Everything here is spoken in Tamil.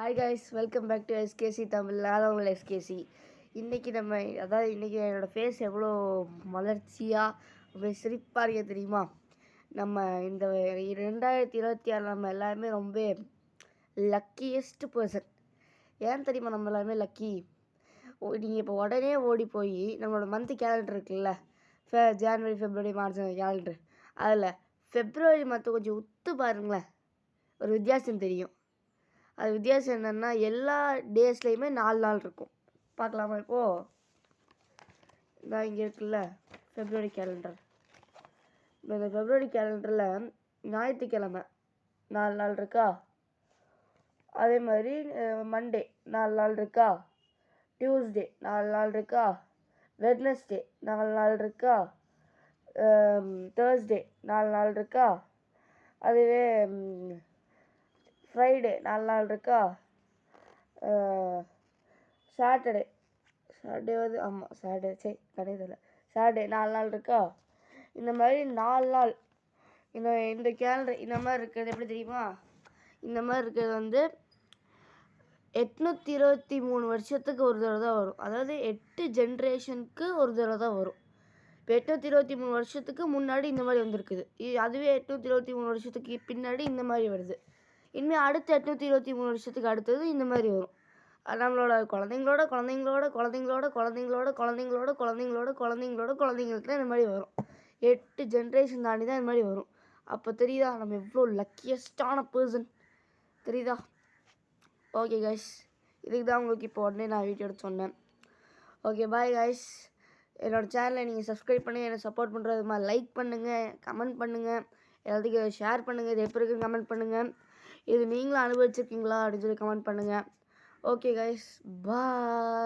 Hi guys, welcome back to SKC Tamil. நான் உங்கள் எஸ்கேசி. இன்றைக்கி இன்றைக்கி என்னோடய ஃபேஸ் எவ்வளோ மலர்ச்சியாக அப்படியே சிரிப்பாக இருக்க தெரியுமா? நம்ம இந்த 2026 நம்ம எல்லாருமே ரொம்ப லக்கியஸ்ட் பர்சன். ஏன் தெரியுமா நம்ம எல்லாருமே லக்கி? நீங்கள் இப்போ உடனே ஓடி போய் நம்மளோட மந்த் கேலண்டர் இருக்குல்ல, ஜான்வரி, ஃபெப்ரவரி, மார்ச் கேலண்டர், அதில் ஃபெப்ரவரி மந்த் கொஞ்சம் உத்து பாருங்களேன், ஒரு வித்தியாசம் தெரியும். அது வித்தியாசம் என்னென்னா, எல்லா டேஸ்லேயுமே 4 நாள் இருக்கும். பார்க்கலாமா? இப்போது இதான் இங்கே இருக்குல்ல ஃபெப்ரவரி கேலண்டர். இந்த ஃபெப்ரவரி கேலண்டரில் ஞாயிற்றுக்கிழமை 4 நாள் இருக்கா, அதே மாதிரி மண்டே 4 நாள் இருக்கா, டியூஸ்டே 4 நாள் இருக்கா, வெட்னஸ்டே 4 நாள் இருக்கா, தேர்ஸ்டே 4 நாள் இருக்கா, அதுவே ஃப்ரைடே 4 நாள் இருக்கா, சாட்டர்டே வந்து ஆமாம் சாட்டர்டே கிடையாதுல்ல, சாட்டர்டே 4 நாள் இருக்கா. இந்த மாதிரி 4 நாள் இந்த கேலண்டர் இந்த மாதிரி இருக்கிறது எப்படி தெரியுமா? இந்த மாதிரி இருக்கிறது வந்து 823 வருஷத்துக்கு ஒரு தடவை தான் வரும். அதாவது 8 ஜென்ரேஷனுக்கு ஒரு தடவை தான் வரும். இப்போ 823 வருஷத்துக்கு முன்னாடி இந்த மாதிரி வந்திருக்குது. அதுவே 823 வருஷத்துக்கு பின்னாடி இந்த மாதிரி வருது. இனிமேல் அடுத்த 823 வருஷத்துக்கு அடுத்தது இந்த மாதிரி வரும். நம்மளோட குழந்தைங்களோட குழந்தைங்களோட குழந்தைங்களோட குழந்தைங்களோட குழந்தைங்களோட குழந்தைங்களோட குழந்தைங்களோட குழந்தைங்களுக்கு தான் இந்த மாதிரி வரும். 8 ஜென்ரேஷன் தாண்டி தான் இந்த மாதிரி வரும். அப்போ தெரியுதா நம்ம எவ்வளோ லக்கியஸ்டான பர்சன்? தெரியுதா? ஓகே கைஸ், இதுக்கு தான் உங்களுக்கு இப்போ உடனே நான் வீடியோ எடுத்து சொன்னேன். Okay bye guys. என்னோடய சேனலை நீங்கள் சப்ஸ்கிரைப் பண்ணுங்கள், என்னை சப்போர்ட் பண்ணுறது மாதிரி லைக் பண்ணுங்கள், கமெண்ட் பண்ணுங்கள், எல்லாத்துக்கும் ஷேர் பண்ணுங்கள். இது எப்படி இருக்குன்னு கமெண்ட் பண்ணுங்கள். இது நீங்களும் அனுபவிச்சிருக்கீங்களா அப்படின்னு சொல்லி கமெண்ட் பண்ணுங்கள். ஓகே கைஸ், பாய்.